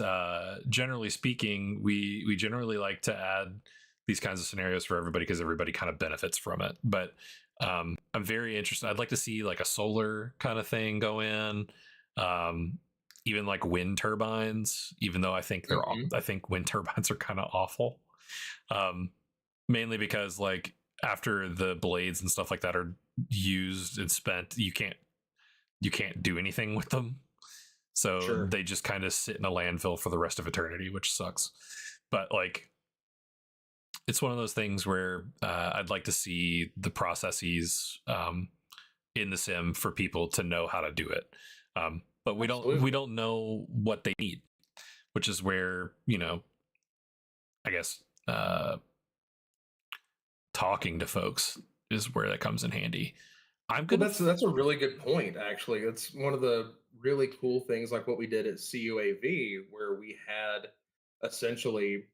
A: generally speaking, we generally like to add these kinds of scenarios for everybody because everybody kind of benefits from it. But I'm very interested. I'd like to see like a solar kind of thing go in, um, even like wind turbines. Even though
B: Hmm.
A: I think wind turbines are kind of awful, um, mainly because like after the blades and stuff like that are used and spent, you can't do anything with them, so
B: Sure.
A: they just kind of sit in a landfill for the rest of eternity, which sucks. But like, it's one of those things where I'd like to see the processes in the sim for people to know how to do it. But we
B: Absolutely.
A: don't know what they need, which is where I guess talking to folks is where that comes in handy. I'm
B: Well,
A: gonna
B: that's a really good point. Actually, it's one of the really cool things, like what we did at CUAV, where we had essentially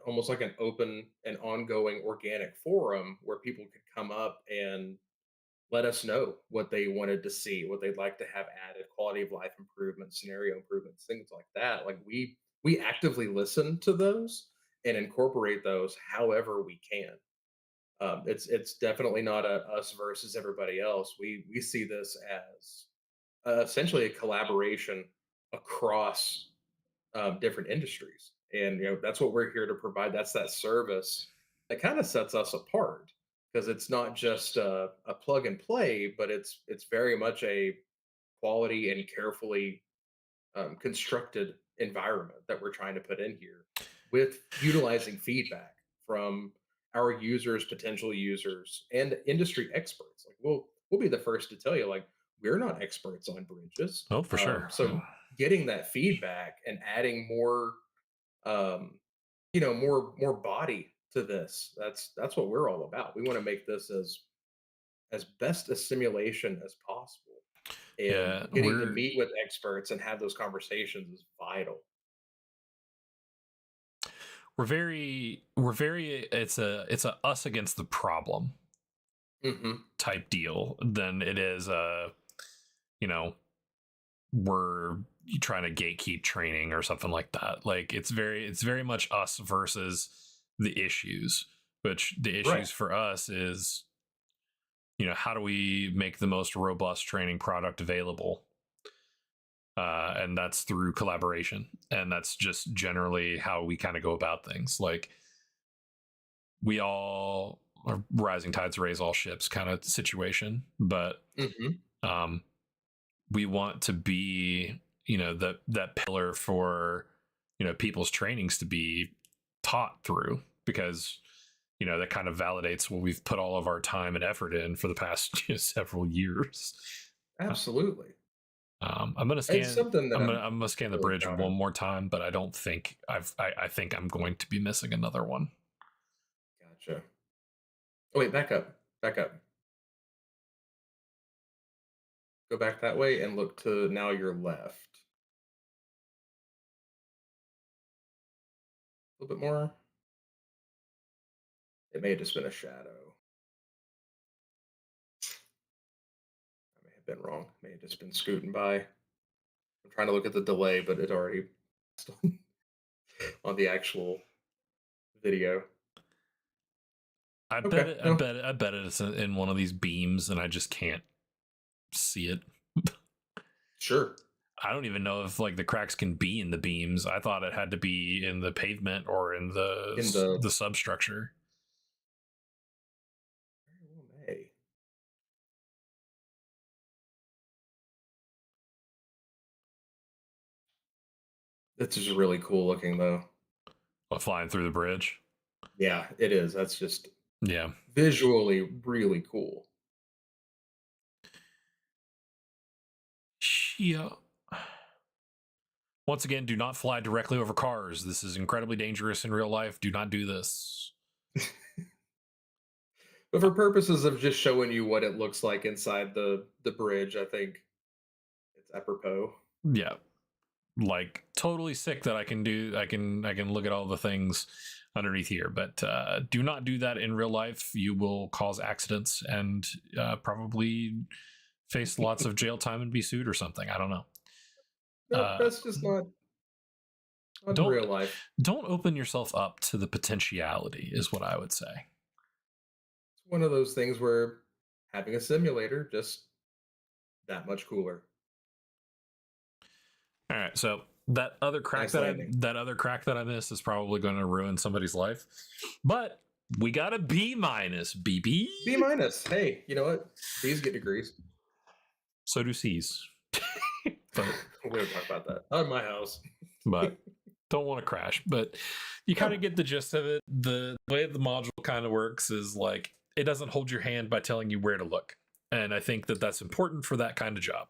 B: almost like an open and ongoing organic forum where people could come up and let us know what they wanted to see, what they'd like to have added, quality of life improvements, scenario improvements, things like that. Like we actively listen to those and incorporate those however we can. It's definitely not a us versus everybody else. We see this as essentially a collaboration across different industries, and that's what we're here to provide. That's that service that kind of sets us apart because it's not just a plug and play, but it's very much a quality and carefully constructed environment that we're trying to put in here with utilizing feedback from our users, potential users, and industry experts. Like we'll be the first to tell you, like, we're not experts on bridges.
A: oh for sure.
B: So getting that feedback and adding more, um, more body to this. That's what we're all about. We want to make this as best a simulation as possible, and
A: Yeah,
B: getting to meet with experts and have those conversations is vital.
A: we're very it's a us against the problem
B: Hmm.
A: type deal than it is you know we're trying to gatekeep training or something like that. Like it's very much us versus the issues, which the
B: Right.
A: issues for us is how do we make the most robust training product available, and that's through collaboration, and that's just generally how we kind of go about things. Like we all are rising tides raise all ships kind of situation, but
B: Hmm.
A: um, we want to be that pillar for people's trainings to be taught through, because that kind of validates what we've put all of our time and effort in for the past several years. Uh,
B: Absolutely. It's something that
A: I'm gonna scan the
B: really
A: bridge
B: proud
A: one
B: of.
A: more time, but I don't think I think I'm going to be missing another one.
B: Gotcha. Oh wait, back up. Back up. Go back that way and look to now your left. A little bit more. It may have just been a shadow. I may have been wrong. May have just been scooting by. I'm trying to look at the delay, but it already on the actual video. Okay, no,
A: I bet it's in one of these beams, and I just can't see it.
B: sure.
A: I don't even know if like the cracks can be in the beams. I thought it had to be in the pavement or in
B: In the
A: the substructure.
B: very well may. This is really cool looking though.
A: Flying through the bridge.
B: Yeah, it is. That's just
A: Yeah.
B: visually really cool.
A: Yeah. Once again, do not fly directly over cars. This is incredibly dangerous in real life. Do not do this.
B: But for purposes of just showing you what it looks like inside the bridge, I think it's apropos.
A: Yeah. Like totally sick that I can look at all the things underneath here, but do not do that in real life. You will cause accidents and probably face lots of jail time and be sued or something. I don't know.
B: Nope, that's just not in
A: Don't
B: real life.
A: don't open yourself up to the potentiality is what I would say.
B: It's one of those things where having a simulator just that much cooler.
A: All right, so
B: Nice landing.
A: that other crack that I missed is probably going to ruin somebody's life. But we got a B minus, BB.
B: B minus. Hey, you know what? B's get degrees.
A: So do C's. But
B: We don't talk about that. Not in my house.
A: but don't want to crash. But you kind of get the gist of it. The way the module kind of works is like it doesn't hold your hand by telling you where to look, and I think that that's important for that kind of job.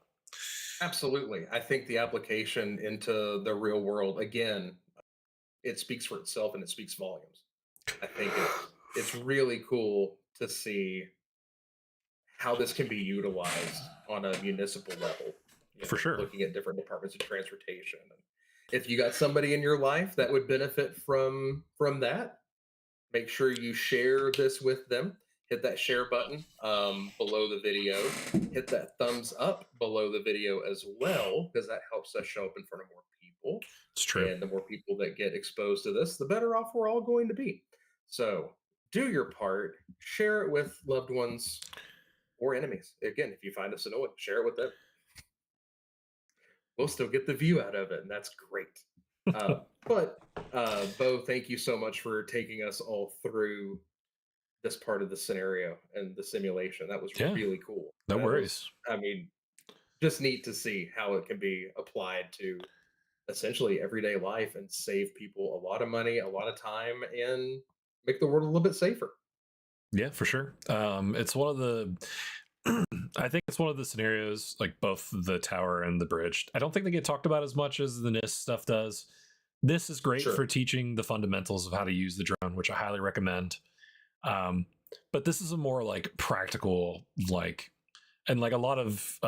B: Absolutely. I think the application into the real world, again, it speaks for itself and it speaks volumes. I think it's really cool to see how this can be utilized on a municipal level.
A: For sure.
B: Looking at different departments of transportation. And if you got somebody in your life that would benefit from that, make sure you share this with them. Hit that share button below the video. Hit that thumbs up below the video as well, because that helps us show up in front of more people.
A: It's true.
B: And the more people that get exposed to this, the better off we're all going to be. So do your part, share it with loved ones or enemies. Again, if you find us annoying, share it with them. We'll still get the view out of it, and that's great. But Bo, thank you so much for taking us all through this part of the scenario and the simulation. That was
A: Yeah,
B: really cool.
A: no
B: That
A: worries.
B: was, I mean, just neat to see how it can be applied to essentially everyday life and save people a lot of money, a lot of time, and make the world a little bit safer.
A: Yeah, for sure. It's one of the I think it's one of the scenarios, like both the tower and the bridge. I don't think they get talked about as much as the NIST stuff does. This is great
B: Sure.
A: for teaching the fundamentals of how to use the drone, which I highly recommend. But this is a more like practical, like, and like a lot of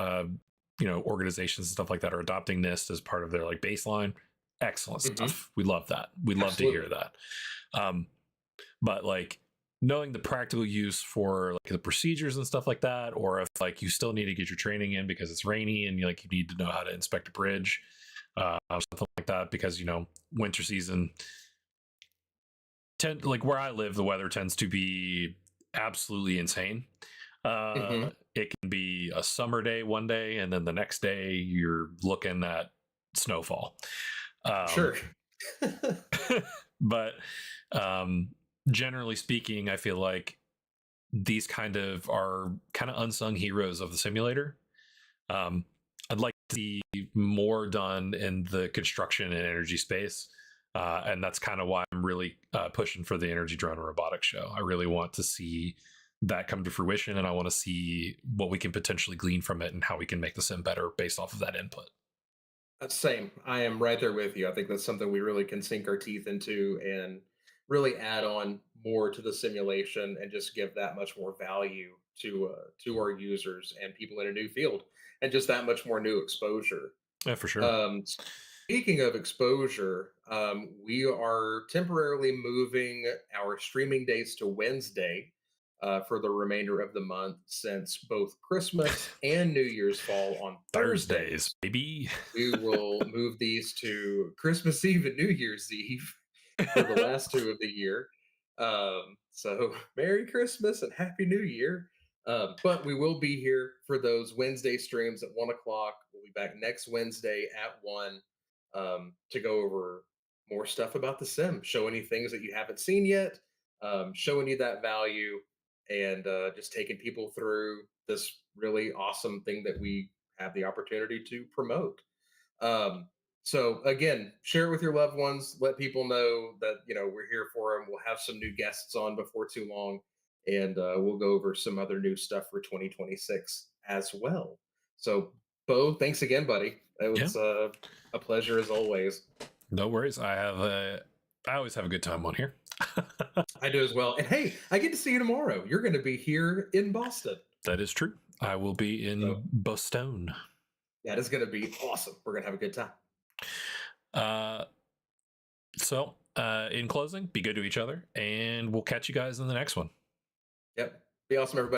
A: organizations and stuff like that are adopting NIST as part of their like baseline. Excellent stuff. We love that. We love to hear that. But like knowing the practical use for like the procedures and stuff like that, or if like you still need to get your training in because it's rainy and you need to know how to inspect a bridge, something like that, because winter season like where I live, the weather tends to be absolutely insane. It can be a summer day one day, and then the next day you're looking at snowfall.
B: Sure.
A: But generally speaking, I feel like these are kind of unsung heroes of the simulator. I'd like to see more done in the construction and energy space. And that's kind of why I'm really pushing for the Energy Drone and Robotics show. I really want to see that come to fruition, and I want to see what we can potentially glean from it and how we can make the sim better based off of that input.
B: Same. I am right there with you. I think that's something we really can sink our teeth into and really add on more to the simulation and just give that much more value to our users and people in a new field, and just that much more new exposure.
A: Yeah, for sure.
B: Um, Speaking of exposure, we are temporarily moving our streaming dates to Wednesday for the remainder of the month, since both Christmas and New Year's fall on
A: Thursdays,
B: Thursdays.
A: baby.
B: We will move these to Christmas Eve and New Year's Eve for the last two of the year. So Merry Christmas and Happy New Year. But we will be here for those Wednesday streams at 1 o'clock. We'll be back next Wednesday at 1, to go over more stuff about the sim, showing you things that you haven't seen yet, showing you that value, and just taking people through this really awesome thing that we have the opportunity to promote. Um, so again, share it with your loved ones. Let people know that we're here for them. We'll have some new guests on before too long, and we'll go over some other new stuff for 2026 as well. So, Bo, thanks again, buddy. It
A: Yeah,
B: was a pleasure as always.
A: no worries. I always have a good time on here.
B: I do as well. And hey, I get to see you tomorrow. You're going to be here in Boston.
A: That is true. I will be
B: So
A: in Boston.
B: that is going to be awesome. We're going to have a good time.
A: In closing, be good to each other, and we'll catch you guys in the next one.
B: Yep. Be awesome, everybody.